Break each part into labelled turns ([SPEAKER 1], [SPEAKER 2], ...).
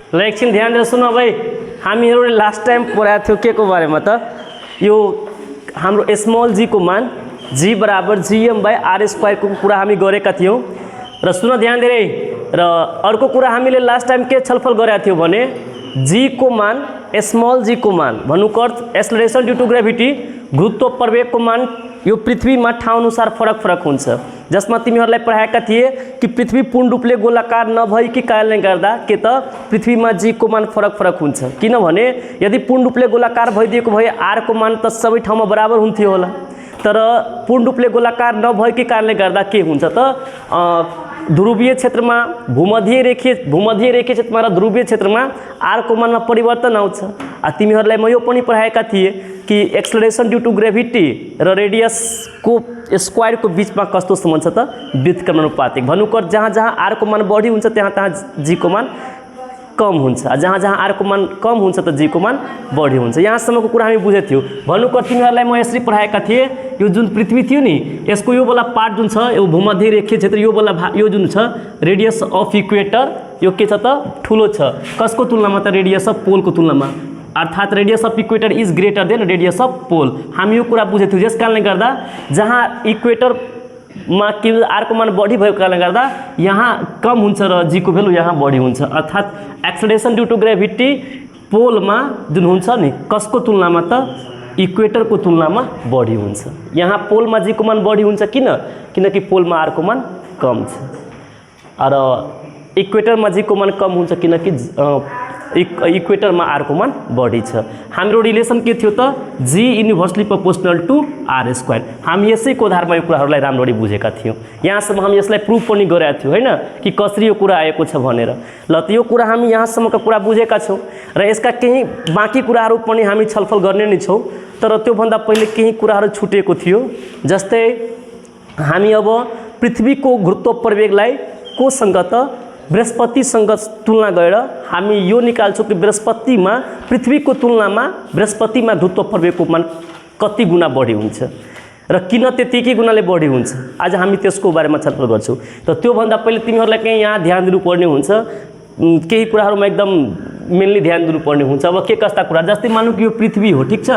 [SPEAKER 1] ल एकछिन ध्यान दिएर सुन भाइ, हामीहरूले लास्ट टाइम पढाएको थियो के को बारेमा त, यो हाम्रो स्मल जी को मान जी बराबर gm/r² को कुरा हामी गरेका थियौँ। र सुन ध्यान दिएर, र अर्को कुरा हामीले लास्ट टाइम के छलफल गरेका थियौँ भने जी को मान स्मल जी को मान भन्नुको अर्थ एक्सेलरेसन ड्यू टु ग्रेभिटी, गुरुत्व प्रवेगको मान यो पृथ्वीमा ठाउँ अनुसार फरक फरक हुन्छ। जसमा तिमीहरूलाई पढाएका थिए कि पृथ्वी पूर्ण रूपले गोलाकार नभएकी कारणले गर्दा के त पृथ्वीमा जी को मान फरक फरक हुन्छ। किनभने यदि पूर्ण रूपले गोलाकार भइदिएको भए आर को मान त सबै ठाउँमा बराबर हुन्थ्यो होला, तर पूर्ण रूपले गोलाकार नभएकै कारणले गर्दा के हुन्छ त ध्रुवीय क्षेत्रमा भूमध्य रेखीय क्षेत्रमा र ध्रुवीय क्षेत्रमा आर को मानमा परिवर्तन आउँछ। तिमीहरूलाई म यो पनि पढाएका थिए कि एक्सेलरेसन ड्यू टु ग्रेभिटी र रेडियसको स्क्वायरको बीचमा कस्तो सम्बन्ध छ त व्युत्क्रमानुपातिक। भन्नुको जहाँ जहाँ आर को मान बढी हुन्छ त्यहाँ त्यहाँ जी को मान कम हुन्छ, जहाँ जहाँ आर को मान कम हुन्छ त जी को मान बढी हुन्छ। यहाँसम्मको कुरा हामी बुझेथ्यौँ। भन्नुको तिमीहरूलाई म यसरी पढाएका थिएँ, यो जुन पृथ्वी थियो नि यसको यो वाला पार्ट जुन छ यो भूमध्य रेखीय क्षेत्र, यो वाला यो जुन छ रेडियस अफ इक्वेटर यो के छ त ठुलो छ। कसको तुलनामा त रेडियस अफ पोलको तुलनामा, अर्थात् radius of equator is greater than radius of pole. हामी यो कुरा बुझेथ्यौँ। त्यस कारणले गर्दा जहाँ इक्वेटरमा के आर को मान बढी भएको कारणले गर्दा यहाँ कम हुन्छ र जी को भ्यालु यहाँ बढी हुन्छ। अर्थात् एक्सेलरेसन ड्यू टु ग्रेभिटी पोलमा जुन हुन्छ नि कसको तुलनामा त इक्वेटरको तुलनामा बढी हुन्छ। यहाँ पोलमा जी को मान बढी हुन्छ किनकि पोलमा आर को मान कम छ, र इक्वेटरमा जी को मान कम हुन्छ किनकि इक्वेटरमा आर को मान बढी छ। हाम्रो रिलेसन के थियो त जी इन्भर्सली प्रोपोर्सनल टु r²। हामी यसैको आधारमा यो कुराहरूलाई राम्ररी बुझेका थियौँ। यहाँसम्म हामी यसलाई प्रुफ पनि गरेका थियौँ होइन कि कसरी यो कुरा आएको छ भनेर। ल त यो कुरा हामी यहाँसम्मका कुरा बुझेका छौँ र यसका केही बाँकी कुराहरू पनि हामी छलफल गर्ने नै छौँ। तर त्योभन्दा पहिले केही कुराहरू छुटेको थियो। जस्तै हामी अब पृथ्वीको गुरुत्व प्रवेगलाई कोसँग त बृहस्पतिसँग तुलना गरेर हामी यो निकाल्छौँ कि पृथ्वीको तुलनामा बृहस्पतिमा गुरुत्व प्रवेगको मान कति गुणा बढी हुन्छ र किन त्यतिकै गुणाले बढी हुन्छ। आज हामी त्यसको बारेमा छलफल गर्छौँ। त त्योभन्दा पहिले तिमीहरूलाई केही यहाँ ध्यान दिनुपर्ने हुन्छ, केही कुराहरूमा एकदम मेनली ध्यान दिनुपर्ने हुन्छ। अब के कस्ता कुरा, जस्तै मानौँ कि यो पृथ्वी हो, ठिक छ,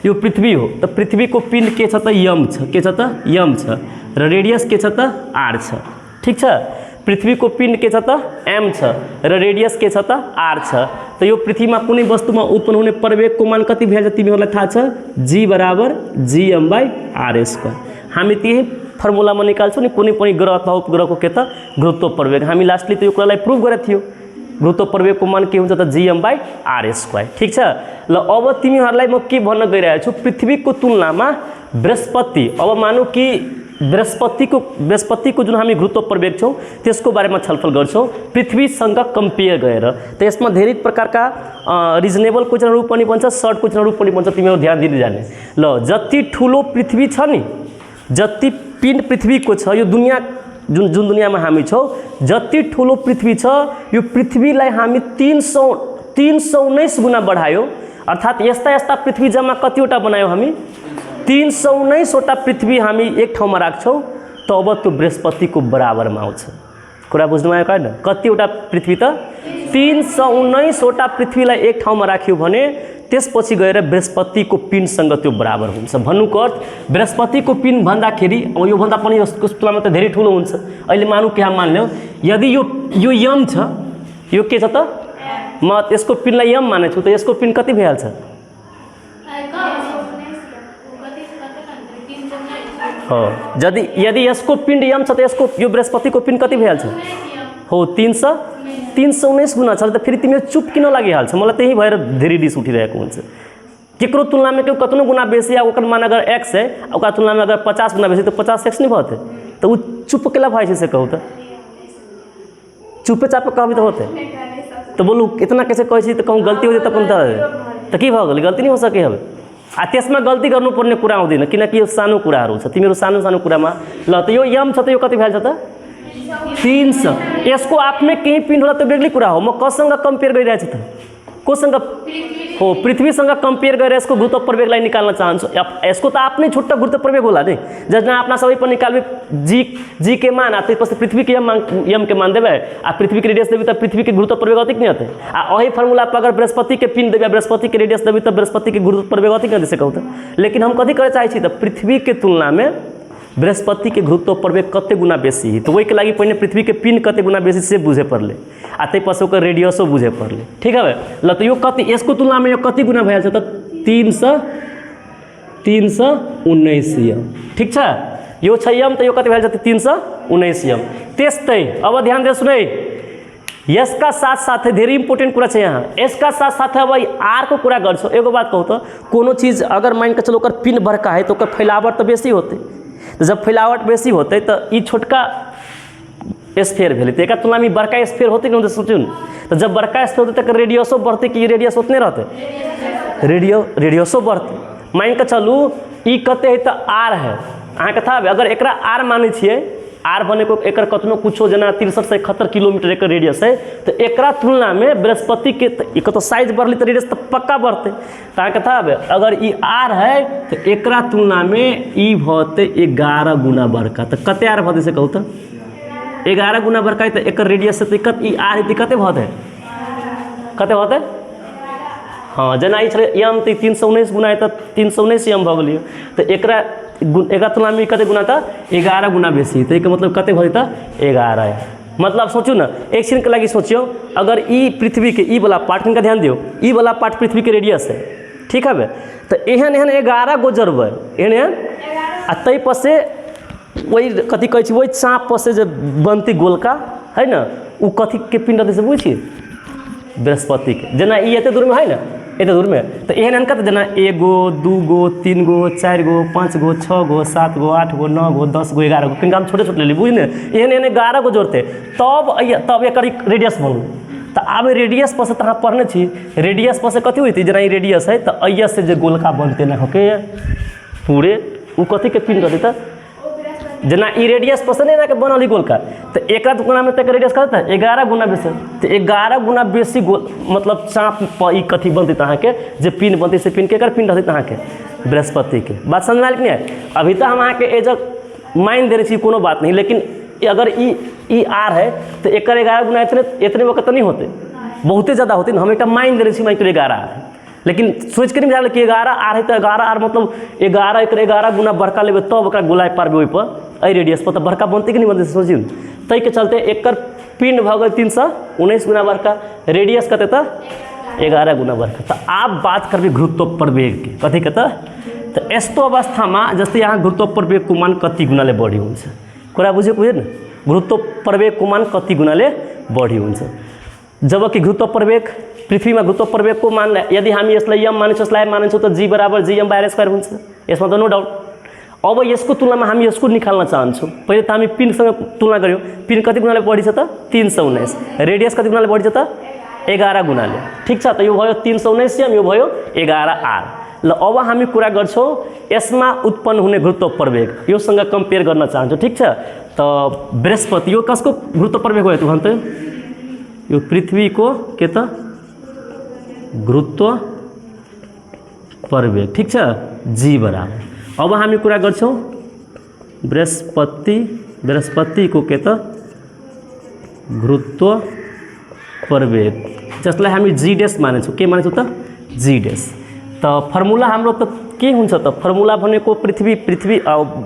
[SPEAKER 1] यो पृथ्वी हो त पृथ्वीको पिण्ड के छ त यम छ, के छ त यम छ, र रेडियस के छ त आर छ, ठिक छ। पृथ्वीको पिण्ड के छ त एम छ र रेडियस के छ त आर छ। त यो पृथ्वीमा कुनै वस्तुमा उत्पन्न हुने प्रवेगको मान कति भइहाल्छ तिमीहरूलाई थाहा छ, जी बराबर gm/r²। हामी त्यही फर्मुलामा निकाल्छौँ नि कुनै पनि ग्रह अथवा उपग्रहको के त गुरुत्व प्रवेग। हामी लास्टली त यो कुरालाई प्रुभ गरेको थियो, गुरुत्व प्रवेगको मान के हुन्छ त gm/r², ठिक छ। ल अब तिमीहरूलाई म के भन्न गइरहेको छु, पृथ्वीको तुलनामा बृहस्पति, अब मानौँ कि बृहस्पतिको जुन हामी गुरुत्व प्रवेग छौँ त्यसको बारेमा छलफल गर्छौँ पृथ्वीसँग कम्पेयर गरेर। त यसमा धेरै प्रकारका रिजनेबल क्वेसनहरू पनि बन्छ, सर्ट क्वेसनहरू पनि बन्छ, तिमीहरू ध्यान दिँदै जाने। ल जति ठुलो पृथ्वी छ नि, जति पिण्ड पृथ्वीको छ, यो दुनियाँ जुन दुनियाँमा हामी छौँ, जति ठुलो पृथ्वी छ यो पृथ्वीलाई हामी 319 गुणा बढायो। अर्थात् यस्ता यस्ता पृथ्वी जम्मा कतिवटा बनायौँ हामी, 319वटा पृथ्वी हामी एक ठाउँमा राख्छौँ त अब त्यो बृहस्पतिको बराबरमा आउँछ। कुरा बुझ्नु आयो होइन? कतिवटा पृथ्वी त 319वटा पृथ्वीलाई एक ठाउँमा राख्यो भने त्यसपछि गएर बृहस्पतिको पिण्डसँग त्यो बराबर हुन्छ। भन्नुको अर्थ बृहस्पतिको पिण्ड भन्दाखेरि अब योभन्दा पनि यसको तुलनामा त धेरै ठुलो हुन्छ। अहिले मानौँ के मान्यो, यदि यो यम छ, यो के छ त म यसको पिण्डलाई यम मानेछु त यसको पिण्ड कति भइहाल्छ? हो, यदि यसको पिण्ड यम छ त यसको यो बृहस्पतिको पिण्ड कति भइहाल्छ? हो 319 गुणा छ। त फेरि तिमी चुप किन लागिहाल्छ? मलाई त्यही भएर धेरै रिस उठिरहेको हुन्छ। केकरो तुलनामा केही कतनो गुणा बेसी ओकर मान अगर x है, ओकर तुलनामा अगर 50 गुणा बेसी तो 50x नहीं होते, तो वो चुप केला भाई से कहू तो चुपे चापे कहबी तो होते, तो बोलू इतना कैसे कहे तो कहूँ गलती हो जाए तो के भयो गलती नहीं हो सके हवे। आ त्यसमा गल्ती गर्नुपर्ने कुरा आउँदैन किनकि यो सानो कुराहरू छ। तिमीहरू सानो सानो कुरामा ल त यो यम छ त यो कति भइहाल्छ त 300। यसको आफ्नै केही पिण्ड होला त्यो बेग्लै कुरा हो। म कसँग कम्पेयर गरिरहेछु त कोसँग हो पृथ्वीसँग कंपेयर गरेर यसको गुरुत्व प्रवेगलाई निकाल्न चाहन्छु। यसको त आफ्नै छुट्टा गुरुत्व प्रवेग होला नि, जसमा आफ्ना सबै पर निकाल्बे जी के मान आते त्यसपछि पृथ्वी के यम के मान देबै आ पृथ्वी के रेडियस देबै त पृथ्वी के गुरुत्व प्रवेग अतिक नहीं होते। आ वही फॉर्मूला पर अगर बृहस्पति के पिंड देबै बृहस्पति के रेडियस देबै त बृहस्पति के गुरुत्व प्रवेग अतिक नहीं दे सकौ त। लेकिन हम कथी करे चाहै छी त पृथ्वी के तुलना में बृहस्पति के गुरुत्व प्रवेग कते गुना बेसी है, तो वही के लगी पहले पृथ्वी के पिंड कते गुना बेसी से बुझे पड़ले आ तै पछे ओकर रेडियसो बुझे पड़ले। ठीक है ल तो यो कति यसको तुलना में यो कति गुना भइल छ त 319 यम। ठीक छ यो छ यम त यो कति भइल छ 319 यम। त्यस्तै अब ध्यान दे सुनै यसका साथ साथ धेरै इंपोर्टेंट कुरा छ यहाँ। यसका साथ साथ अब आर को कुरा गर्छौ। एगो बात कहू तो कोनो चीज अगर मान के चलो ओकर पिंड बड़का है तो ओकर फैलावट तो बेसी होते, तो जब फैलावट बेसी होते तो ये छोटका स्फीयर भेले तो एक तुलना में बड़का स्फीयर होते नहीं होते। सोचू तो जब बड़का स्फीयर होते तो रेडियसो बढ़ते कि रेडियस उतने रहते रेडियसो बढ़ते। मान के चलू ई कते है तो आर है अहाँ के था अगर एकरा आर माने छिए आर बने को एकर कतनो कुछो जना 63 से 71 किलोमीटर एक रेडियस है तो एकरा तुलना में बृहस्पति के तो साइज बढ़ली तो रेडियस तो पक्का बढ़ते। तो के था अगर ई आर है तो एकरा तुलना में ई भते 11 गुना बड़का। तो कते आर भते से कहू तो 11 गुना बड़का है तो एकर रेडियस से तो ई आर है कते भते कते भते हाँ जना ई छले यम तो 319 गुना है तो 319 यम भ गेलियो। तो एकरा तुलना में कते गुना था 11 गुना बेसी। तो मतलब कते भरी था 11 है। मतलब सोचू ना एक सेकंड के लगी सोचियो अगर ई पृथ्वी के ई वाला पार्ट का ध्यान दियो ई वाला पार्ट पृथ्वी के रेडियस है। ठीक है तो एहन एहन 11 गो जरबै एहन आ तै पसे वही कथी कहै छी वही चाप पसे जे बनती गोलका है ना उ कथी के पिंड दे से बुझी बृहस्पति के जना ई एते दूर में है ना एते दूर में तो एहन एहन जना 1 go 2 go 3 go 4 go 5 go 6 go 7 go 8 go 9 go 10 go 11 go किनका हम छोटे छोटे ले बुझ ने एहन एहन 11 गो जोड़ते तब एकर रेडियस बनल। तो आब रेडियस पर से तहाँ पढ़ने छी रेडियस पर से कथी होती जना रेडियस है तो अय्या से जो गोलका बनते ना होके पूरे उ कथी के पिंड रहते तो जना ई रेडियस पर से नहीं ना के बनल गोलका तो एक तुलना में तक रेडियस कहता है 11 गुना बेसी। तो 11 गुना बेसी गोल मतलब चाप पर ई कथी बनते तहाँ के जे पिंड बनते से पिंड के कर पिंड रहते तहाँ के बृहस्पति के। बात समझ में आयल कि नहीं? अभी तो हम अहाँ के एजक माइन दे रही कोनो बात नहीं लेकिन अगर ई आर है तो एक 11 गुना इतने वक्त नहीं होते बहुते ज़्यादा होते हम एक माइन दे रही माइन 11 है लेकिन सोच के नहीं जाए कि 11 आर है तो 11 आर मतलब 11 गुना बड़का लेबे तब ओकरा गोलाय पारबे ओहि पर एहि रेडियस पर तो बड़का बनते कि नहीं बनते सोचियो। तै के चलते एकर पिंड भ गेल 319 गुना बड़का रेडियस कते तो 11 गुना बड़का। तो आप बात करबे गुरुत्व प्रवेग के कथी कहता तो यस्तो अवस्था में जैसे यहाँ गुरुत्व प्रवेग को मान कति गुना ले बढ़ी हुन्छ कुरा बुझे न गुरुत्व प्रवेग को मान कति गुना ले बढ़ी हुन्छ जबकि गुरुत्व प्रवेग पृथ्वी में गुरुत्व प्रवेग को मान यदि हम यसलाई यम माने यसलाई माने तो जी बराबर जी एम बाई स्क्वायर हुन्छ यसमा तो नो डाउट। अब यसको तुलनामा हामी यसको निकाल्न चाहन्छौँ। पहिले त हामी पिनसँग तुलना गर्यौँ पिन कति गुनाले बढी छ त 319 रेडियस कति गुनाले बढी छ त 11 गुनाले। ठीक छ त यो भयो 319 यम यो भयो 11 आर। ल अब हामी कुरा गर्छौँ यसमा उत्पन्न हुने गुरुत्व प्रवेग योसँग कम्पेयर गर्न चाहन्छौँ। ठीक छ त बृहस्पति यो कसको गुरुत्व प्रवेग हो त भन्छ यो पृथ्वीको के त गुरुत्व प्रवेग। ठीक छ जी बराबर। अब हामी कुरा गर्छौँ बृहस्पति को के त गुरुत्व प्रवेग जसलाई हामी जी डेस मानेछौँ के मानेछौँ त जी डेस। त फर्मुला हाम्रो त के हुन्छ त फर्मुला भनेको पृथ्वी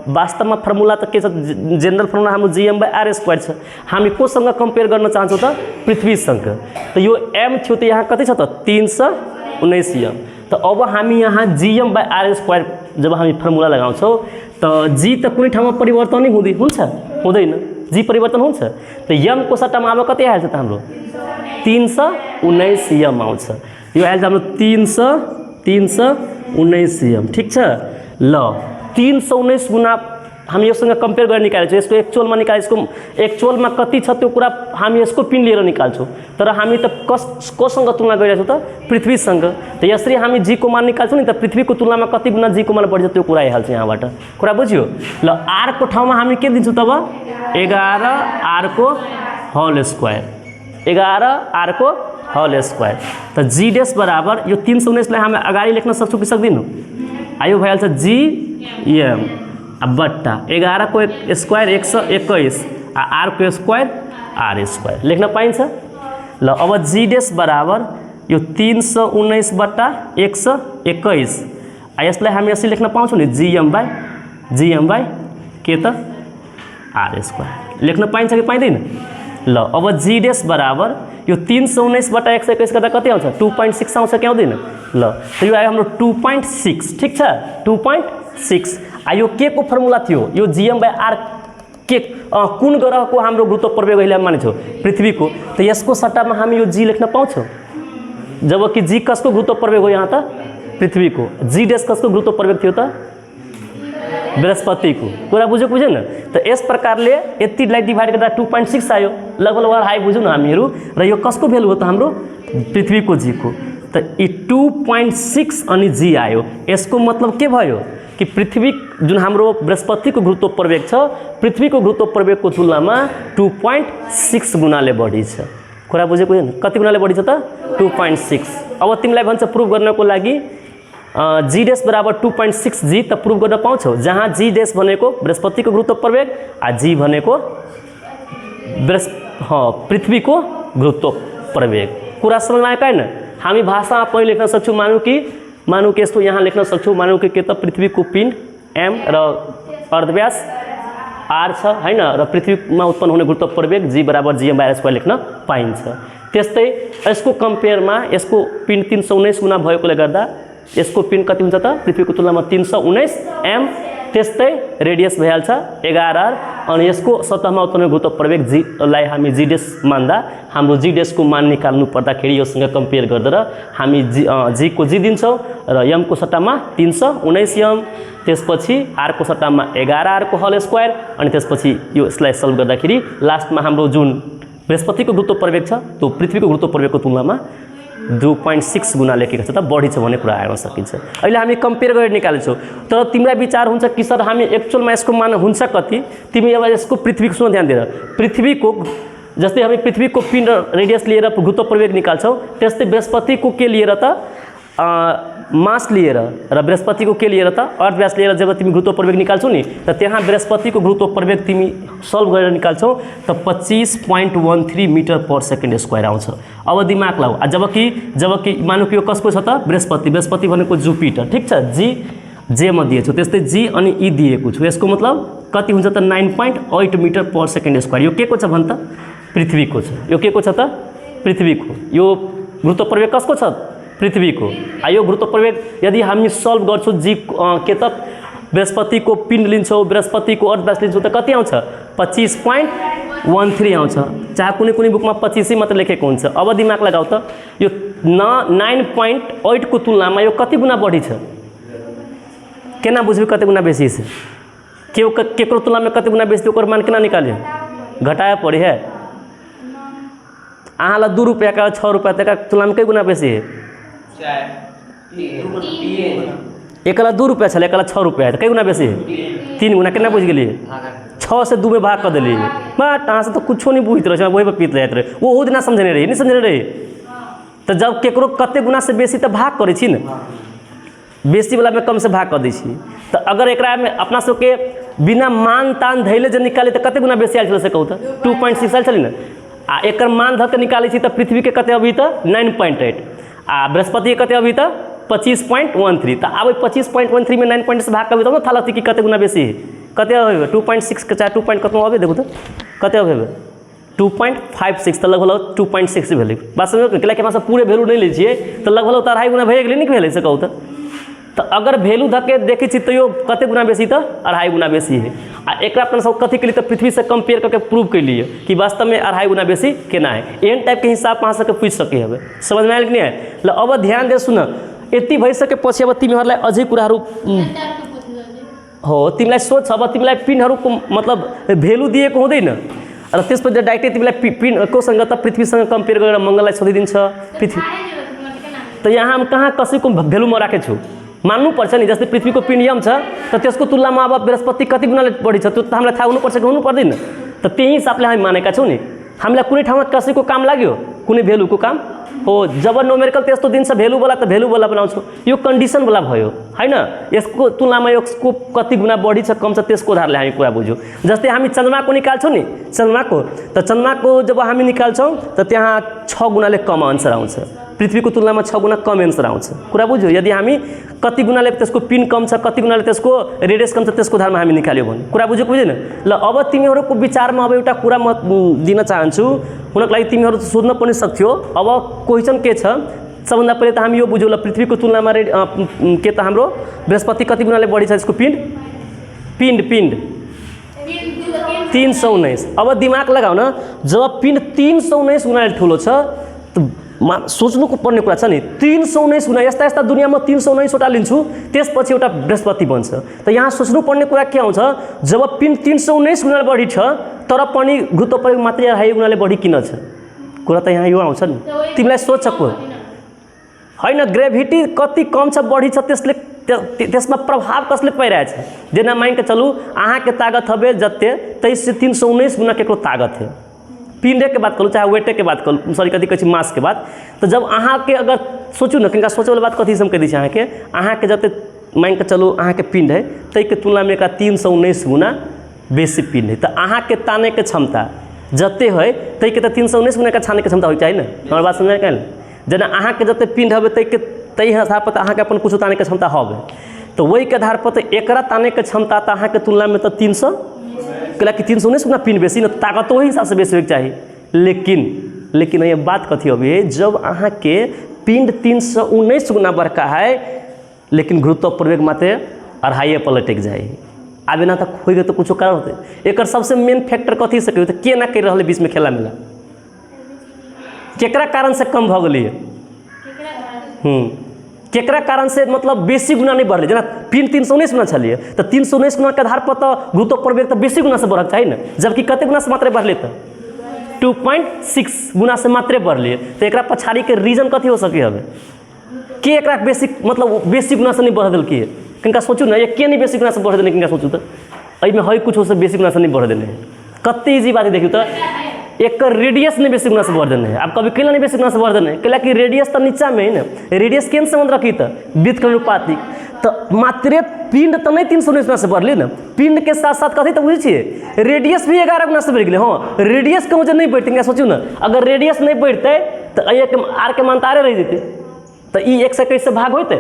[SPEAKER 1] वास्तवमा फर्मुला त के छ जनरल फर्मुला हाम्रो जीएम बाई आर स्क्वायर छ। हामी कोसँग कम्पेयर गर्न चाहन्छौँ त पृथ्वीसँग। त यो एम थियो त यहाँ कति छ त 319 यम। तो अब हामी यहाँ जीएम बाई आर स्क्वायर जब हामी फर्मुला लगाउँछौँ तो जी त कुनै ठाउँमा परिवर्तन नै हुँदैन जी परिवर्तन हुन्छ तो यम को सट्टामा अब कति आइहाल्छ त हाम्रो 319 यम आउँछ। यो आइहाल्छ हाम्रो 319 यम। ठीक छ ल 319 गुना हामी योसँग कम्पेयर गरेर निकाल्छौँ यसको एक्चुअलमा यसको एक्चुअलमा कति छ त्यो कुरा हामी यसको पिन लिएर निकाल्छौँ तर हामी त कोसँग तुलना गरिरहेछौँ त पृथ्वीसँग। त यसरी हामी जी को मान निकाल्छौँ नि त पृथ्वीको तुलनामा कति गुना जी को मान बढी छ त्यो कुरा आइहाल्छ यहाँबाट कुरा बुझ्यो। ल आर को ठाउँमा हामी के दिन्छौँ तब 11 आर को होल स्क्वायर 11 आर को होल स्क्वायर। तो जी डैश बराबर यो 319 हामी अगाडि लेख्न सक्छौँ कि सक्दैनौँ? आयो भइहाल्छ जी एम बट्टा 11 को स्क्वायर 121 आर को स्क्वायर आर स्क्वायर लेख्न पाइन्छ। ल अब जी डैश बराबर यो 319 बट्टा 121 यसलाई हामी यसरी लेख्न पाउँछौँ नि जीएम बाई के त आर स्क्वायर लेख्न पाइन्छ कि पाइँदैन? ल अब जी डैश बराबर यो 319 बट्टा 121 गर्दा कति आउँछ? 2.6 आउँछ कि आउँदैन? ल तो यो आयो हाम्रो 2.6 ठीक छ 2.6। यो के को फर्मुला थियो? यो जीएम बाई आर के कुन ग्रहको हाम्रो गुरुत्व प्रवेग अहिले मानेछौँ? पृथ्वीको। तो यसको सट्टामा हामी यो जी लेख्न पाउँछौँ जबकि जी कसको गुरुत्व प्रवेग हो? यहाँ त पृथ्वीको। जी डैश कसको गुरुत्व प्रवेग थियो त? बृहस्पतिको। कुरा बुझ्यो बुझेन? तो यस प्रकारले यतिलाई डिभाइड गर्दा 2.6 आयो लगभग हाई बुझौँ न हामीहरू। र यो कसको भेल्यु हो त? हाम्रो पृथ्वीको जी को। तो ये 2.6 अनि जी आयो। यसको मतलब के भयो कि पृथ्वी जुन हाम्रो बृहस्पतिको गुरुत्व प्रवेग छ पृथ्वीको गुरुत्व प्रवेगको तुलनामा 2.6 गुणाले बढी छ। कुरा बुझेको छैन? कति गुणाले बढी छ त? 2.6। अब तिमीलाई भन्छ प्रुभ गर्नको लागि जी डैश बराबर 2.6 जी त प्रुभ गर्न पाउँछौ जहाँ जी डैश भनेको बृहस्पतिको गुरुत्व प्रवेग जी भनेको पृथ्वीको गुरुत्व प्रवेग। कुरा समझमा आयो हैन? हामी भाषामा पहिले लेख्न सक्छौँ मानु कि यस्तो यहाँ लेख्न सक्छौँ मानु कि के त पृथ्वीको पिण्ड एम र अर्धव्यास आर छ हैन र पृथ्वीमा उत्पन्न हुने गुरुत्व प्रवेग जी बराबर जीएम बाई आर स्क्वायर लेख्न पाइन्छ। त्यस्तै यसको कम्पेयरमा यसको पिण्ड 319 गुना भएकोले गर्दा यसको पिण्ड कति हुन्छ त? पृथ्वीको तुलनामा 319 एम। त्यस्तै रेडियस भइहाल्छ 11 आर अनि यसको सतहमा उत्पन्न गुरुत्व प्रवेग जी लाई हामी जी डैश मान्दा हाम्रो जी डैश को मान निकाल्नु पर्दाखेरि योसँग कम्पेयर गरेर हामी जी को जी दिन्छौँ र एम को सट्टामा 319 एम त्यसपछि आर को सट्टामा 11 आर को होल स्क्वायर अनि त्यसपछि यो यसलाई सल्भ गर्दाखेरि लास्टमा हाम्रो जुन बृहस्पतिको गुरुत्व प्रवेग छ त्यो पृथ्वीको गुरुत्व प्रवेगको तुलनामा 2.6 गुना लेखेको छ त बढी छ भन्ने कुरा आउन सकिन्छ। अहिले हामी कम्पेयर गरेर निकाल्छौँ तर तिमीलाई विचार हुन्छ कि सर हामी एक्चुअलमा यसको मान हुन्छ कति? तिमी अब यसको पृथ्वीको सुन ध्यान दिएर पृथ्वीको जस्तै हामी पृथ्वीको पिण्ड रेडियस लिएर गुरुत्व प्रवेग निकाल्छौँ त्यस्तै बृहस्पतिको के लिएर त मास लिएर र बृहस्पतिको के लिएर त अर्धव्यास लिएर जब तिमी गुरुत्व प्रवेग निकाल्छौ नि त त्यहाँ बृहस्पतिको गुरुत्व प्रवेग तिमी सल्भ गरेर निकाल्छौ त 25.13 मिटर पर सेकेन्ड स्क्वायर आउँछ। अब दिमाग लाऊ जबकि मानु कि यो कसको छ त? बृहस्पति भनेको जुपिटर ठीक छ जी जे म दिएछु त्यस्तै जी अनि ई दिएको छु यसको मतलब कति हुन्छ त? 9.8 मिटर पर सेकेन्ड स्क्वायर। यो के को छ भन् त? पृथ्वीको छ। यो के को छ त? पृथ्वीको। यो गुरुत्व प्रवेग कसको छ? पृथ्वीको। यो गुरुत्व प्रवेग यदि हामी सल्भ गर्छौँ जी के त बृहस्पतिको पिण्ड लिन्छौँ बृहस्पतिको अर्धव्यास लिन्छौँ त कति आउँछ? 25.13 आउँछ। चाहे कुनै बुकमा 25 मात्र लेखेको हुन्छ। अब दिमाग लगाऊ त यो 9.8 को तुलनामा यो कति गुना बढी छ? केना बुझ्यो कति गुना बेसी छ? केको तुलनामा कति गुना बेसी ओकर मान केना निकाल्यो? घटाया पड़ी है। अहाँलाई 2 रुपैयाँ का 6 रुपैयाँ तक तुलनामा कई गुना बेसी है? एकला 2 रुपैयाँ छल एकला 6 रुपैयाँ कई गुना बेसी है? 3 गुना। केना बुझ गेलिए? 6 से 2 में भाग कर दिलिए। बट अहाँ से तो कुछ नहीं बुझते रहे वही पर पीत रहे रहे वो दिन समझने रही नहीं समझने रही। तो जब केकरो कते गुना से बेसी तो भाग करे छी न बेसी वाला में कम से भाग कर दी छी। तो अगर एकरा में अपना सबके बिना मान तान धैले जो निकाले तो कते गुना बेसी आयल से कहू तो 2.6 आयल चली न आ एकर मान धक निकाले छी तो पृथ्वी के कते अभी तो 9.8 आ बृहस्पति के कते अभी तो 25.13। तो अब 25.13 में 9.8 भाग करबे तब न थाला कि कते गुना बेसी है कते होबे 2.6 के चाहे 2. कतनो अबे देखू तो कते होबे 2.56 तो लगभग 2.6 भेलै। बात समझ के लाइक हमरा पूरे वैल्यू नहीं लै छियै तो लगभग 2.5 गुना भए गेलै नहीं भेलै से कहू तो अगर वैल्यू धके देखै छी तो यो कते गुना बेसी तो 2.5 गुना बेसी है। आ एकरा अपन सब कथी के लिए तो पृथ्वी से कंपेयर करके प्रूव कर लिए कि वास्तव में 2.5 गुना बेसी केना है। एहन टाइप के हिसाब अहाँ सबके पूछ सके हबे। समझ में आयल कि नहीं? ल अब ध्यान दे सुन यति भइ सके पछि अब तिमीहरुलाई अझै कुराहरु हो तिमीलाई सोच अब तिमीलाई पिनहरुको मतलब भ्यालु दिएको हुँदैन र त्यसपछि डाइरेक्टली तिमीलाई पिन कोसँग त पृथ्वीसँग कम्पेयर गरेर मंगललाई सोधिदिन्छ पृथ्वी। तो यहाँ हम कहाँ कसैको भ्यालुमा राखेछु मान्नु पर्छ नि। जस्तै पृथ्वीको पिण्ड यम छ त त्यसको तुलनामा अब बृहस्पति कति गुणाले बढी छ त्यो त हामीलाई थाहा हुनुपर्छ कि हुनु पर्दैन। त त्यही हिसाबले हामी मानेका छौं नि। हामीलाई कुनै ठाउँमा कसैको काम लाग्यो कुनै भ्यालुको काम हो जब न्युमेरिकल त्यस्तो दिन्छ भेल्युवाला त भेल्युवाला बनाउँछु यो कन्डिसनवाला भयो हैन यसको तुलनामा यसको कति गुणा बढी छ कम छ त्यसको आधारले हामी कुरा बुझ्यौँ जस्तै हामी चन्द्रमाको निकाल्छौँ नि चन्द्रमाको जब हामी निकाल्छौँ त त्यहाँ 6 गुणाले कम आन्सर आउँछ पृथ्वीको तुलनामा 6 गुणा कम आन्सर आउँछ कुरा बुझ्यो यदि हामी कति गुणाले त्यसको पिन कम छ कति गुणाले त्यसको रेडियस कम छ त्यसको आधारमा हामी निकाल्यो भने कुरा बुझ्यो बुझेन ल अब तिमीहरूको विचारमा अब एउटा कुरा म दिन चाहन्छु हुनको लागि तिमीहरू सोध्न पनि सक्थ्यो अब क्वेसन के छ सबभन्दा पहिले त हामी यो बुझ्यौँ ल पृथ्वीको तुलनामा के त हाम्रो बृहस्पति कति गुणाले बढी छ यसको पिण्ड 319 अब दिमाग लगाउ न जब पिण्ड 319 गुणाले ठुलो छ सोच्नुको पर्ने कुरा छ नि 319 गुणा यस्ता दुनियाँमा 319 वटा लिन्छु त्यसपछि एउटा बृहस्पति बन्छ त यहाँ सोच्नु पर्ने कुरा के आउँछ जब पिण्ड 319 गुणा बढी छ तर पनि गुरुत्व प्रयोग मात्रै 2.5 गुणाले बढी किन छ कुरा त यहाँ यो आउँछ नि तिमीलाई सोचको हैन ग्रेभिटी कति कम छ बढी छ त्यसले त्यसमा प्रभाव कसले परिरहेछ जेना मानिके चलू अहाँके ताकत हबे जत्ते 23 से 319 गुना केकरो ताकत है पिंडे के बात करूँ चाहे वेटे के बात करूँ सॉरी कथी कहै छी मास के बात तो जब अहाँ के अगर सोचू न कनिका सोचे वाला बात कथी हम कह दी अहाँ के जते मानिके चलू अहाँ के पिंड है तै के तुलना में का 319 गुना बेसी पिंड है तो अहाँ के ताने के क्षमता जते है तै के 319 गुना का छाने के क्षमता हो चाहिए ना हमार बात समझ के जेना अहाँ के जते पिंड हबे तै आधार पर अहाँ के अपन कुछ ताने के क्षमता हबे तो वही के आधार पर एकरा ताने के क्षमता तो अहाँ के तुलना में तो 300 कि 319 गुना पिंड बेसी न ताकत वही हिसाब से बेसी होके चाहिए लेकिन ये बात कथी अभी है जब अहाँ के पिंड 319 गुना बड़का है लेकिन गुरुत्व प्रवेग मात्र 2.5 पलट जाए आबे ना तक खोई तो कुछ कारण होते एक सबसे मेन फैक्टर कथी से तो के ना कर रहा बीच में खेला मेला केकरा कारण से कम भ गई केकरा कारण से मतलब बेसी गुना नहीं बढ़ले जना पिंड 319 गुना छलिए तो 319 गुना के आधार पर तो गुरुत्व प्रवेग तो बेसी गुना से बढ़क चाहिए ना जबकि कते गुना से मात्र बढ़ले तो 2.6 गुना से मात्र बढ़ले तो एकरा पछाड़ी के रीजन कथी हो सके हबे के एकरा बेसी मतलब बेसी गुना से नहीं बढ़ देल के किनका सोचू ना ये के नहीं बेसी गुना से बढ़ देने किनका सोचू तो एहि में है कुछ हो से बेसी गुना से नहीं बढ़ देने कते इजी बात देखियो तो एक रेडियस नहीं बेसी गुना से बढ़ देने अब कभी कैला नहीं बेसी गुना से बढ़ देने कैला कि रेडियस तो नीचा में है ना रेडियस केन संबंध रखी तो वृत्त के अनुपातिक तो मात्र पिंड तो नहीं 319 गुना से बढ़ली ना पिंड के साथ साथ कथी तो बुझे रेडियस भी 11 गुना से बढ़ गए हाँ रेडियस के मुझे नहीं बढ़ते सोचू ना अगर रेडियस नहीं बढ़ते तो आर के मानतारे रह जेते तो ये 121 से भाग होते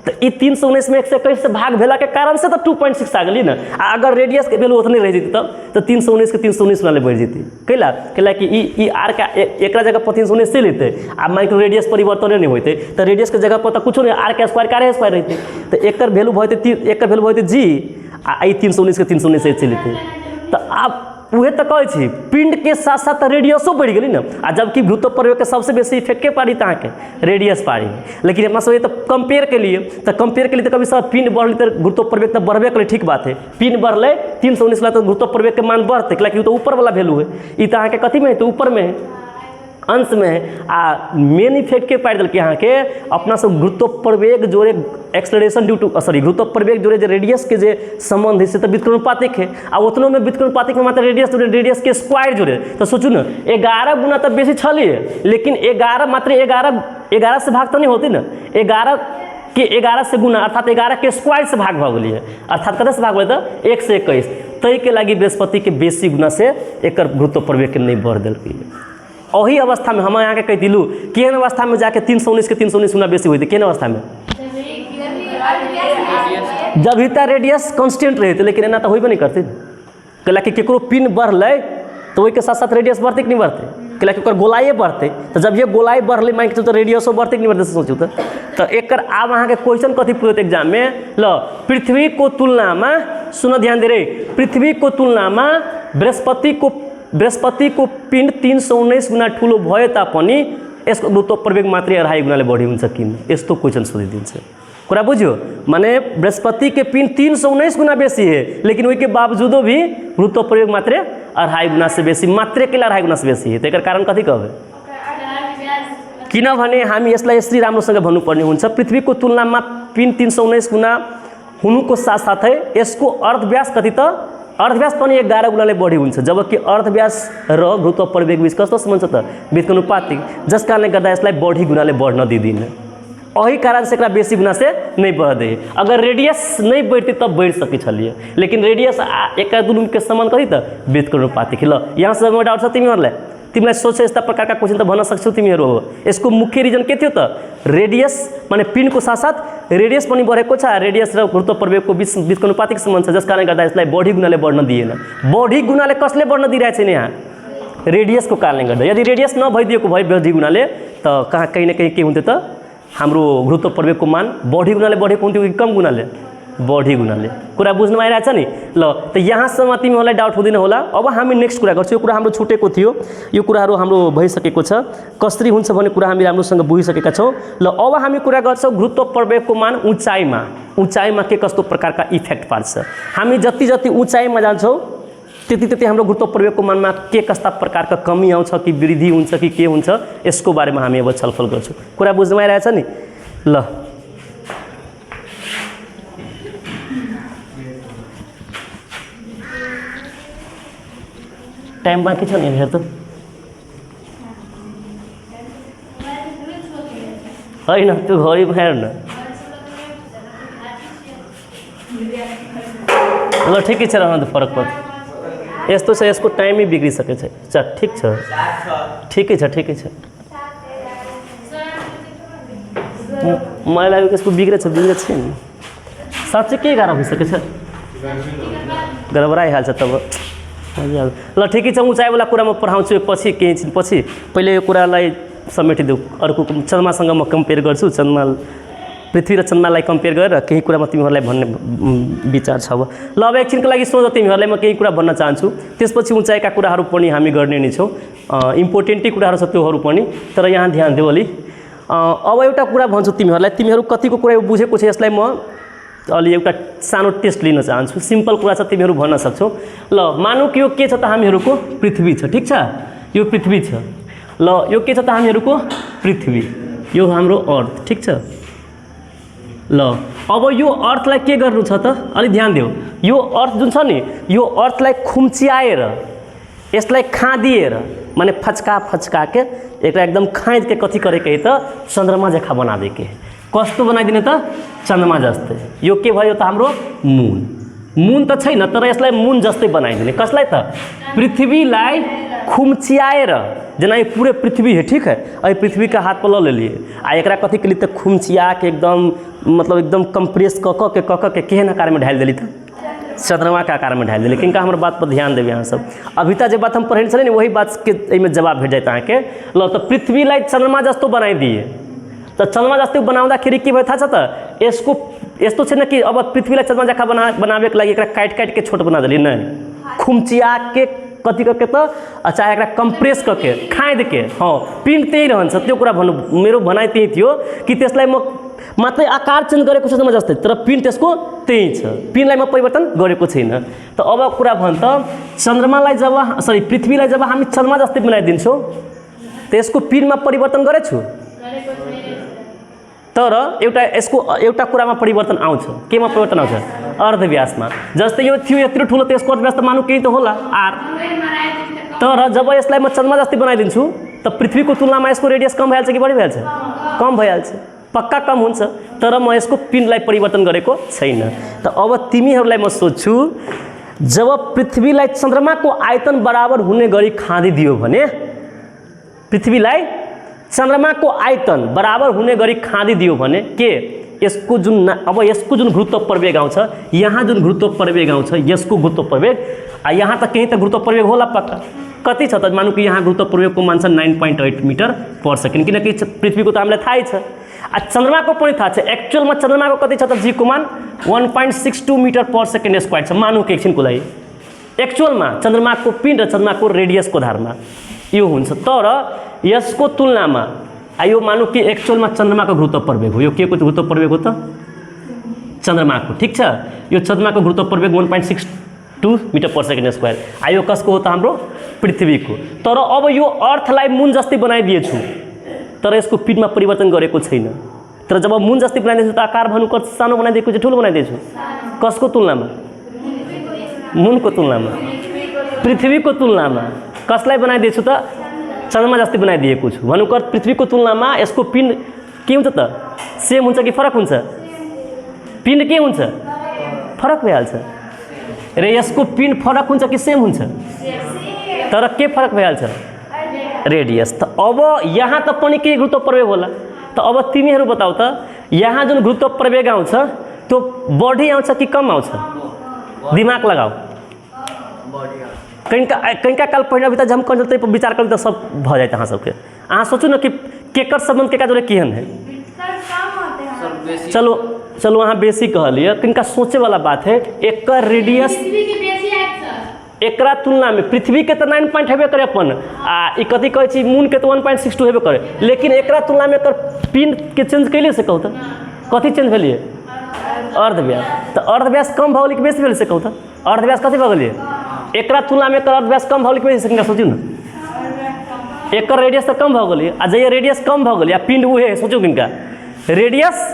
[SPEAKER 1] तो ये 319 में 121 से भाग भेला के कारण से तो 2.6 आ गई ना अगर रेडियस के वैल्यू उतनी रह जेती तब तो 319 के 319 वाले बढ़ जेती कैला कि ई आर का एक जगह पर 319 से लेते आ माइक्रो रेडियस परिवर्तन नहीं होते तो रेडियस के जगह पर तो कुछ नहीं आर के स्क्वायर रहते तो एक वैल्यू होते जी आ 319 के 319 से लेते तो आप उहे तो कहे पिंड के साथ साथ रेडियसो बढ़ गई ना आ जबकि गुरुत्व प्रवेग के सबसे बेसी इफेक्ट के पारी तो के रेडियस पारी लेकिन अपना सब ये तो कंपेयर के लिए तो कभी सब पिंड बढ़ली तो गुरुत्व प्रवेग तो बढ़बे करे ठीक बात है पिंड बढ़ले 319 तो गुरुत्व प्रवेग के मान बढ़ते लेकिन तो ऊपर वाला वैल्यू है ये तो के कथी में है तो ऊपर में है अंश में है आ मेन इफेक्ट के पार के यहाँ के अपना सब गुरुत्व प्रवेग जोड़े एक्सलरेशन ड्यू टू सॉरी गुरुत्व प्रवेग जोड़े रेडियस के जे संबंध है से तो व्युत्क्रमानुपातिक है आ उतनों में व्युत्क्रमानुपातिक में मात्र रेडियस के स्क्वायर जोड़े तो सोचू ना 11 गुना तो बेसी छलिए लेकिन 11 से भाग तो नहीं होती ना 11 से गुना अर्थात 11 के स्क्वायर से भाग भ गई अर्थात कते से भाग गए तो 1 से 21 तय के लगी बृहस्पति के बेसी गुना से एक गुरुत्व प्रवेग के नहीं बढ़ दिल वही अवस्था में हम यहाँ के कह दिलू केन अवस्था में जाके 319 के 319 गुना बेसी हुई थी केन अवस्था में जब इतना रेडियस कांस्टेंट रहे थे लेकिन एना तो होबे नहीं करते कैला कि केकरो पिन बढ़ले तो वही के साथ साथ रेडियस बढ़ते कि नहीं बढ़ते कैला कि गोलाई बढ़ते तो जब ये गोलाई बढ़ले मान के तो रेडियसो बढ़ते कि नहीं बढ़ते सोचू तो एक आब अहाँ के क्वेश्चन कथी पूछते एग्जाम में ल पृथ्वी को तुलना में सुनो ध्यान दे रहे पृथ्वी को तुलना में बृहस्पति को पिंड 319 गुना ठूलो भए तापनि यसको गुरुत्व प्रवेग मात्रै 2.5 गुनाले बढी हुन्छ किन यस्तो क्वेश्चन सोधिदिन्छ कुरा बुझ्यो माने बृहस्पति के पिंड 319 गुना बेसी है लेकिन वही के बावजूदो भी गुरुत्व प्रवेग मात्रै 2.5 गुना से बेसी मात्रै के 2.5 गुना से बेसी है तेकर कारण कथी कहबे किनभने हामी यसलाई यसरी राम्रोसँग भन्नुपर्ने हुन्छ पृथ्वीको तुलनामा पिंड 319 गुना हुनुको साथ साथै यसको अर्धव्यास कति त अर्धव्यास पनि 11 गुणाले बढी हुन्छ, जबकि अर्धव्यास र गुरुत्व परिवेग बीच कस्तो सम्बन्ध छ त बीचको अनुपातिक, जस कारणले गर्दा यसलाई बढी गुणाले बढ्न दिदिन। वही कारण से एकरा बेसी गुना से नहीं बढ़ दे। अगर रेडियस नहीं बढ़ती तब बढ़ सके छलिए, लेकिन रेडियस एक दुनू के समान करी त बीचको अनुपातिक। ल यहाँ से डाउट छ तिमीहरुलाई, तिमीलाई सोचे यस्ता प्रकारका क्वेशन त भन्न सक्छौ तिमीहरु हो। यसको मुख्य रिजन के थियो त रेडियस माने पिनको साथ रेडियस पनि बढेको छ, रेडियस र गुरुत्व परिवेगको बीचको अनुपातिक सम्बन्ध छ, जस कारणले गर्दा यसलाई बढी गुणाले बढ्न दिएन। बढी गुणाले कसले बढ्न दिइरहेछ नि यहाँ रेडियसको कारणले गर्दा। यदि रेडियस नभइदिएको भए बढी गुणाले त कहाँ कहीं न कहीं के हुन्थ्यो त हाम्रो गुरुत्व परिवेगको मान बढी गुणाले बढेको हुन्थ्यो कि कम गुणाले बढी गुणाले। कुरा बुझ्नमा आइरहेछ नि। ल त यहाँसम्म तिमीहरूलाई डाउट हुँदैन होला। अब हामी नेक्स्ट कुरा गर्छौँ। यो कुरा हाम्रो छुटेको थियो, यो कुराहरू हाम्रो भइसकेको छ, कसरी हुन्छ भन्ने कुरा हामी राम्रोसँग बुझिसकेका छौँ। ल अब हामी कुरा गर्छौँ गुरुत्व परिवेगको मान उचाइमा के कस्तो प्रकारका इफेक्ट पार्छ। हामी जति जति उचाइमा जान्छौँ त्यति त्यति हाम्रो गुरुत्व परिवेगको मानमा के कस्ता प्रकारका कमी आउँछ कि वृद्धि हुन्छ कि के हुन्छ, यसको बारेमा हामी अब छलफल गर्छौँ। कुरा बुझ्नमा आइरहेछ नि। ल टाइम बाँकी छ नि हेर त, होइन त्यो घडी हेर न। ल ठिकै छ, रहन त फरक पर्छ। यस्तो छ यसको टाइमै बिग्रिसकेको छ। ठिक छ, ठिकै छ, ठिकै छ। मलाई लाग्यो यसको बिग्रेछ छैन। साँच्चै के गाह्रो भइसकेको छ, गडबडाइहाल्छ तब। ल ठिकै छ, उचाइवाला कुरा म पढाउँछु पछि, केही दिन पछि। पहिले यो कुरालाई समेटिदेऊ। अर्को चन्द्रमासँग म कम्पेयर गर्छु, चन्द्रमा पृथ्वी र चन्द्रमालाई कम्पेयर गरेर केही कुरामा तिमीहरूलाई भन्ने विचार छ। ल अब एकछिनको लागि सोच, तिमीहरूलाई म केही कुरा भन्न चाहन्छु, त्यसपछि उचाइका कुराहरू पनि हामी गर्ने नै छौँ। इम्पोर्टेन्टै कुराहरू छ त्योहरू पनि, तर यहाँ ध्यान देऊ अलि। अब एउटा कुरा भन्छु तिमीहरूलाई, तिमीहरू कतिको कुरा बुझेको छ यसलाई म अलि एउटा सानो टेस्ट लिन चाहन्छु। सिम्पल कुरा छ, तिमीहरू भन्न सक्छौ। ल मानौँ कि यो के छ त हामीहरूको पृथ्वी छ, ठिक छ, यो पृथ्वी छ। ल यो के छ त हामीहरूको पृथ्वी, यो हाम्रो अर्थ, ठिक छ। ल अब यो अर्थलाई के गर्नु छ त, अलि ध्यान देऊ। यो अर्थ जुन छ नि, यो अर्थलाई खुम्चियाएर यसलाई खादिएर माने फचका के एकरा एकदम खाइद के कथी करे के त चन्द्रमा जखा बनावे के। कस्तो बनाइदिने त चन्द्रमा जस्तै। यो के भयो त हाम्रो मून त छैन, तर यसलाई मून जस्तै बनाइदिने। कसलाई त पृथ्वीलाई खुम्चियाएर, जना ये पूरे पृथ्वी है, ठीक है, अभी पृथ्वी का हाथ पर ल ले लिए आ एकरा कथी के लिए त खुम्चिया के एकदम मतलब एकदम कंप्रेस क के केहन आकार में ढाल दिली त चंद्रमा के आकार में ढाल दिली। किनका हमर बात पर ध्यान देवे यहाँ सब। अभी तक जो बात हम पढ़े छे वही बात के एमे जवाब भेट जाता है के। ल तो पृथ्वीलाई चंद्रमा जस्तो बनाई दिए, तो चंद्रमा जस्तो बनाउँदाखेरि के भयो थाहा छ त, यसको यस्तो छैन कि अब पृथ्वीलाई चंद्रमा जखा बनावे के लागि एकरा काट के छोट बना देली, नहीं, खुम्चिया के कथी करके त चाहे एकरा कंप्रेस करके खाइद के, हाँ पिंड त्यही रहन्छ। त्यो कुरा भन्नु मेरो भनाइ त्यही थियो कि त्यसलाई म मात्रै आकार चेन्ज गरेको छ चन्द्रमा जस्तै, तर पिंड त्यसको त्यही छ, पिंडलाई म परिवर्तन गरेको छैन। त अब कुरा भन् त चन्द्रमालाई जब पृथ्वीलाई जब हामी चन्द्रमा जस्तै बनाइदिन्छौँ त्यसको पिंडमा परिवर्तन गरेछु, तर एउटा कुरामा परिवर्तन आउँछ। केमा परिवर्तन आउँछ? अर्धव्यासमा। जस्तै यो थियो यत्रो ठुलो, त्यसको अर्धव्यास त मानु केही त होला आर, तर जब यसलाई म चन्द्रमा जस्तै बनाइदिन्छु त पृथ्वीको तुलनामा यसको रेडियस कम भइहाल्छ कि बढी भइहाल्छ? कम भइहाल्छ, पक्का कम हुन्छ, तर म यसको पिंडलाई परिवर्तन गरेको छैन। त अब तिमीहरूलाई म सोध्छु, जब पृथ्वीलाई चन्द्रमाको आयतन बराबर हुने गरी खादिदियो भने, पृथ्वीलाई चन्द्रमाको आयतन बराबर हुने गरी खादिदियो भने के यसको जुन अब यसको जुन गुरुत्व परिवेग आउँछ, यहाँ जुन गुरुत्व परिवेग आउँछ, यसको गुरुत्व परिवेग यहाँ त कहीं त गुरुत्व परिवेग होला पक्का। कति छ त? मानौँ कि यहाँ गुरुत्व परिवेगको मान छ 9.8 मीटर पर सेकेन्ड, किनकि पृथ्वीको त हामीलाई थाहै छ। चन्द्रमाको पनि थाहा छ। एक्चुअलमा चन्द्रमाको कति छ त? जी को मान 1.62 मीटर पर सेकेन्ड स्क्वायर छ। मानौँ कि एकछिनको लागि एक्चुअलमा चन्द्रमाको पिंड र चन्द्रमाको रेडियसको धारमा यो हुन्छ, तर यसको तुलनामा यो मानौँ कि एक्चुअलमा चन्द्रमाको गुरुत्व परिवेग हो। यो के को गुरुत्व परिवेग हो त? चन्द्रमाको, ठीक छ। यो चन्द्रमाको गुरुत्व परिवेग 1.62 मीटर पर सेकेन्ड स्क्वायर। यो कसको हो त? हाम्रो पृथ्वीको। तर अब यो अर्थलाई मून जस्तै बनाइदिएछु, तर यसको पिंडमा परिवर्तन गरेको छैन। तर जब मून जस्तै बनाइदिएछु त आकार भन्नुपर्छ सानो बनाइदिएको चाहिँ ठुलो बनाइदिएछु। कसको तुलनामा? मुनको तुलनामा पृथ्वीको तुलनामा कसलाई बनाइदिएछु त चन्द्रमा जस्तै बनाइदिएको छु भन्नुको अर्थ पृथ्वीको तुलनामा यसको पिण्ड के हुन्छ त सेम हुन्छ कि फरक हुन्छ पिण्ड के हुन्छ फरक भइहाल्छ र यसको पिण्ड फरक हुन्छ कि सेम हुन्छ तर के फरक भइहाल्छ रेडियस त अब यहाँ त पनि के गुरुत्व प्रवेग होला त अब तिमीहरू बताऊ त यहाँ जुन गुरुत्व प्रवेग आउँछ त्यो बढी आउँछ कि कम आउँछ दिमाग लगाओ कहीं काल पहिने अभी तक हम करते विचार करी तो सब भ जाए अहाँ सबके अहाँ सोचू ना कि केकर संबंध केकरा जोड़े केहन है चलो चलो अहाँ बेसी कहलिए किनका सोचे वाला बात है एक रेडियस एकरा तुलना में पृथ्वी के तो 9 पॉइंट हेबे करे अपन आ ई कथी कहै छी मून के तो 1.62 हेबे करे लेकिन एकरा तुलना में एकर पिंड के चेंज कैले से कहू त कथी चेंज भेलिए अर्धव्यास तो अर्धव्यास कम भऽ गेलै कि बेसी भेल से कहू त अर्धव्यास कथी भऽ गेलै एकरा तुलना में एकर अर्धव्यास कम भऽ गेलै कि बेसी से सोचू न एकर रेडियस तो कम भऽ गेलै आ जे रेडियस कम भऽ गेलै आ पिंड उहे सोचू किनका रेडियस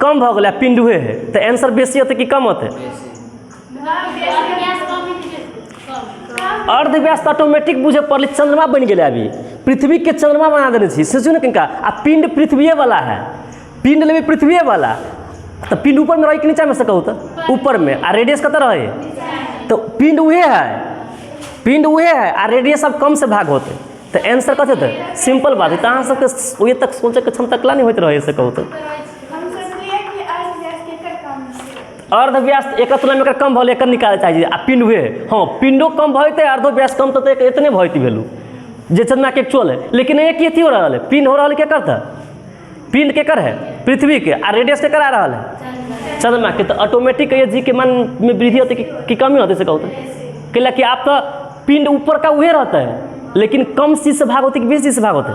[SPEAKER 1] कम भऽ गेलै आ पिंड उहे है तो आंसर बेसी होतै कि कम होतै अर्धव्यास तो ऑटोमेटिक बुझे पड़े चंद्रमा बन गए अभी पृथ्वी के चंद्रमा बना देने छी सोचू ना किनका आ पिंड पृथ्वीए वाला है पिंड लेबे पृथ्वीए वाला तो पिंड ऊपर में रहे कि नीचा में से कहू तो ऊपर में आ रेडियस कत रहे तो पिंड उहे है पिंड उहे है आ रेडियस अब कम से भाग होते तो आंसर कथी होते सिंपल बात है तो अहाँ सबके ओए तक सोचे के क्षमता कला नहीं होते रहे से कहू तो अर्धव्यास एक तुलना में कम भले एक निकाले चाहिए आ पिंड हुए हाँ पिंडो कम भते अर्धव्यास कम तो इतने भती भेलू जे चंद्रमा के एक्चुअल है लेकिन एक अथी हो रहा है पिंड हो रहा है क्या करता पिंड के कर है पृथ्वी के आ रेडियस के करा रहा है चंद्रमा के तो ऑटोमेटिक ये जी के मान में वृद्धि होती कि कमी होती से कहते कहला कि आप तो पिंड ऊपर का उहे रहता है लेकिन कम चीज से भाग होते कि बेसी चीज से भाग होते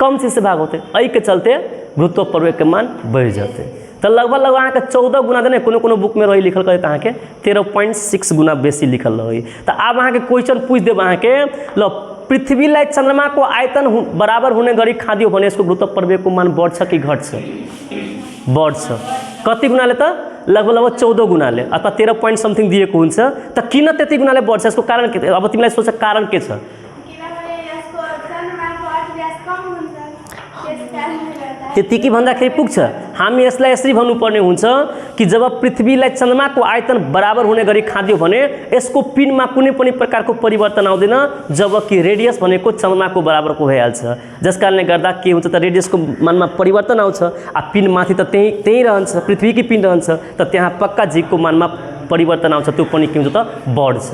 [SPEAKER 1] कम चीज से भाग होते अई के चलते गुरुत्व प्रवेग के मान बढ़ जाते तो लगभग अहाँ के 14 गुना देने कोनो बुक में रही लिखल कहे अहाँ के 13.6 गुना बेसी लिखल रही तो अब अहाँ के क्वेश्चन पूछ देव अहाँ के लो पृथ्वी लाई चंद्रमा को आयतन बराबर होने गरी खादियो भने इसको गुरुत्व प्रवेग को मान बढ़ कि घट बढ़ कति गुनाले त लगभग 14 गुनाले अथवा 13 पॉइंट समथिंग दिएको हुन्छ त किन त्यति गुनाले बढ्छ यसको कारण के अब तिमीलाई सोच कारण के छ त्यतिकै भन्दाखेरि पुग्छ हामी यसलाई यसरी भन्नुपर्ने हुन्छ कि जब पृथ्वीलाई चन्द्रमाको आयतन बराबर हुने गरी खादियो भने यसको पिण्डमा कुनै पनि प्रकारको परिवर्तन आउँदैन जबकि रेडियस भनेको चन्द्रमाको बराबरको भइहाल्छ जसकारणले गर्दा के हुन्छ त रेडियसको मानमा परिवर्तन आउँछ आ पिण्ड माथि त त्यही रहन्छ पृथ्वीकै पिण्ड रहन्छ त त्यहाँ पक्का जीवको मानमा परिवर्तन आउँछ त्यो पनि के हुन्छ त बढ्छ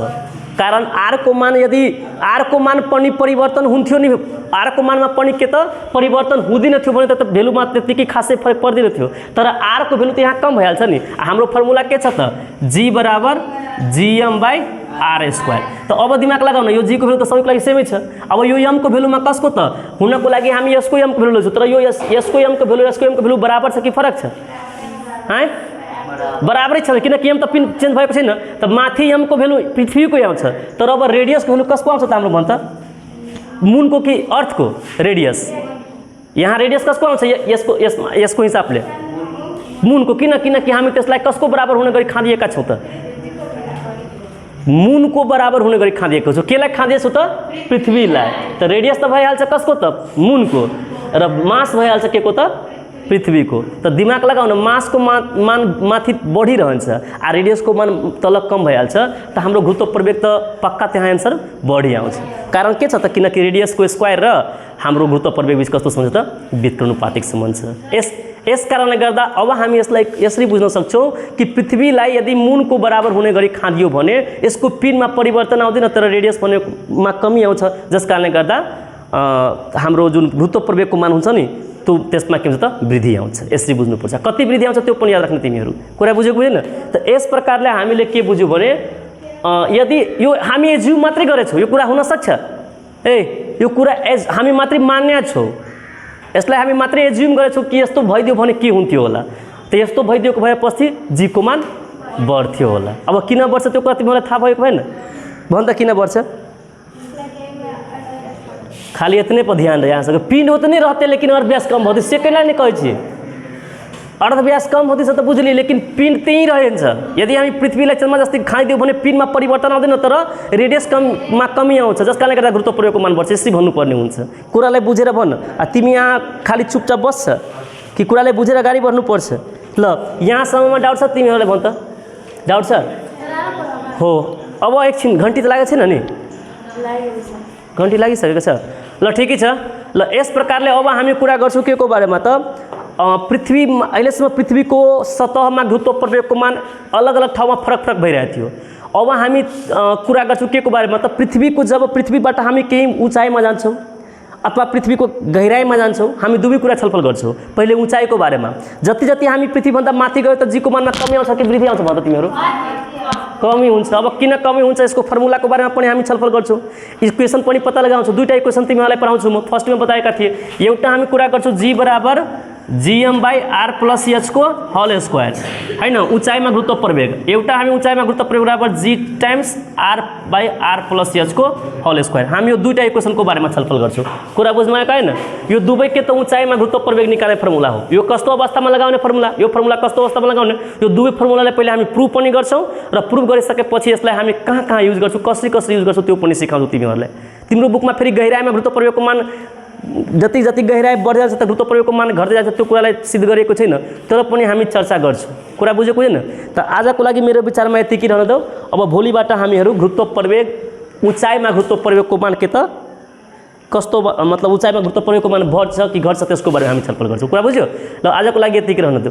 [SPEAKER 1] कारण आर को मान यदि आर को मान पनि परिवर्तन हुन्थ्यो नि आर को मानमा पनि के त परिवर्तन हुँदैन थियो भने त भ्यालुमा त्यतिकै खासै फरक पर्दैन थियो तर आर को भ्यालु त यहाँ कम भइहाल्छ नि हाम्रो फर्मुला के छ त g बराबर gm/r² त अब दिमाग लगाउँ न यो g को भ्यालु त सबैको लागि सेमै छ अब यो m को भ्यालुमा कसको त हुनको लागि हामी यसको m को भ्यालु लैछौँ तर यो यसको m को भ्यालु बराबर छ कि फरक छ है बराबरै छ किनकि m त पिन चेन्ज भएको छैन त माथि m को भ्यालु पृथ्वीको आउँछ तर अब रेडियस को भ्यालु कसको आउँछ त हाम्रो भन्छ मून को कि अर्थ को रेडियस यहाँ रेडियस कसको आउँछ यसको हिसाबले मून को किनकि हामी त्यसलाई कसको बराबर हुने गरी खादिएका छौँ त मून को बराबर हुने गरी खादिएको छौँ केलाई खादिएछौँ त पृथ्वीलाई त रेडियस त भइहाल्छ कसको त मून को र मास भइहाल्छ के को त पृथ्वी को तो दिमाग लगाओ न मास को मान माथि बढ़िरहन्छ आ रेडियस को मान तल कम भइहाल्छ त हाम्रो गुरुत्व प्रवेग त पक्का त्यहाँ आन्सर बढी आउँछ कारण के छ त किनकि रेडियस को स्क्वायर र हाम्रो गुरुत्व प्रवेग बीच कस्तो सम्बन्ध त व्युत्क्रमानुपातिक सम्बन्ध छ यस कारणले गर्दा अब हामी यसलाई यसरी बुझ्न सक्छौं कि पृथ्वीलाई यदि मून को बराबर हुने गरी खादियो भने यसको पिण्डमा परिवर्तन आउँदैन तर रेडियस भनेमा कमी आउँछ जसकारणले गर्दा हाम्रो जुन गुरुत्व प्रवेग को मान हुन्छ नि तो त्यसमा के हुन्छ त वृद्धि आउँछ यसरी बुझ्नुपर्छ कति वृद्धि आउँछ त्यो पनि याद राख्नु तिमीहरू कुरा बुझ्यो बुझेन त यस प्रकारले हामीले के बुझ्यौ भने यदि यो हामी एज्युम मात्रै गरेछौं यो कुरा हुन सक्छ यो कुरा हामी मात्रै मान्या छौं यसलाई हामी मात्रै एज्युम गरेछौं कि यस्तो भइदियो भने के हुन्थ्यो होला त यस्तो भइदिएको भएपछि जी को मान बढ्थ्यो होला अब किन बढ्छ त्यो कुरा तिमीलाई थाहा भएको भएन भन त किन बढ्छ खाली इतने पर ध्यान रहे यहाँ पिंड उतने रहते लेकिन अर्धव्यास कम होते से कैला नहीं कहे अर्धव्यास कम हुँदैछ त बुझली, लेकिन पिण्ड त्यहीँ रहन्छ। यदि हामी पृथ्वीलाई चन्द्रमा जस्तै खाइदियो भने पिण्डमा परिवर्तन आउँदैन, तर रेडियस कममा कमी आउँछ, जस कारणले गर्दा गुरुत्व प्रयोगको मान बढ्छ। यसरी भन्नुपर्ने हुन्छ। कुरालाई बुझेर भन्न। तिमी यहाँ खालि चुपचाप बस्छ कि कुरालाई बुझेर अगाडि बढ्नुपर्छ? ल यहाँसम्ममा डाउट छ तिमीहरूलाई भन् त, डाउट छ? हो। अब एकछिन घन्टी त लागेको छैन नि? घन्टी लागिसकेको छ। ल ठिकै छ। ल यस प्रकारले अब हामी कुरा गर्छौँ के को बारेमा त? पृथ्वी अहिलेसम्म पृथ्वीको सतहमा गुरुत्व प्रयोगको मान अलग अलग ठाउँमा फरक फरक भइरहेको थियो। अब हामी कुरा गर्छौँ के को बारेमा त? पृथ्वीको जब पृथ्वीबाट हामी केही उचाइमा जान्छौँ अथवा पृथ्वीको गहिराइमा जान्छौँ, हामी दुवै कुरा छलफल गर्छौँ। पहिले उचाइको बारेमा, जति जति हामी पृथ्वीभन्दा माथि गयो त जीको मानमा कमी आउँछ कि वृद्धि आउँछ भन्छ तिमीहरू? कमी हुन्छ। अब किन कमी हुन्छ यसको फर्मुलाको बारेमा पनि हामी छलफल गर्छौँ। इक्वेसन पनि पत्ता लगाउँछौँ। दुईवटा इक्वेसन तिमीहरूलाई पढाउँछु म। फर्स्टमा बताएका थिए, एउटा हामी कुरा गर्छौँ जी बराबर gm/r + h को होल स्क्वायर, हैन? उचाइमा गुरुत्व प्रवेग। एउटा हामी उचाइमा गुरुत्व प्रवेग बराबर g टाइम्स r/r + h को होल स्क्वायर। हामी यो दुईटा इक्वेसनको बारेमा छलफल गर्छौँ। कुरा बुझ्नु आएको हैन? यो दुवै के त उचाइमा गुरुत्व प्रवेग निकाल्ने फर्मुला हो। यो कस्तो अवस्थामा लगाउने फर्मुला, यो फर्मुला कस्तो अवस्थामा लगाउने, यो दुवै फर्मुलालाई पहिले हामी प्रुफ पनि गर्छौँ र प्रुफ गरिसकेपछि यसलाई हामी कहाँ कहाँ युज गर्छौँ, कसरी कसरी युज गर्छौँ त्यो पनि सिकाउँछौँ तिमीहरूलाई। तिम्रो बुकमा फेरि गहिराइमा गुरुत्व प्रवेगको मान जति जति गहिराइ बढ्दै जान्छ त गुरुत्व प्रयोगको मान घट्दै जान्छ, त्यो कुरालाई सिद्ध गरिएको छैन, तर पनि हामी चर्चा गर्छौँ। कुरा बुझेको छैन? त आजको लागि मेरो विचारमा यतिकै रहन दौ। अब भोलिबाट हामीहरू गुरुत्व प्रवेग, उचाइमा गुरुत्व प्रयोगको मान के त कस्तो, मतलब उचाइमा गुरुत्व प्रयोगको मान बढ्छ कि घट्छ त्यसको बारेमा हामी छलफल गर्छौँ। कुरा बुझ्यो? ल आजको लागि यतिकै रहन दौ।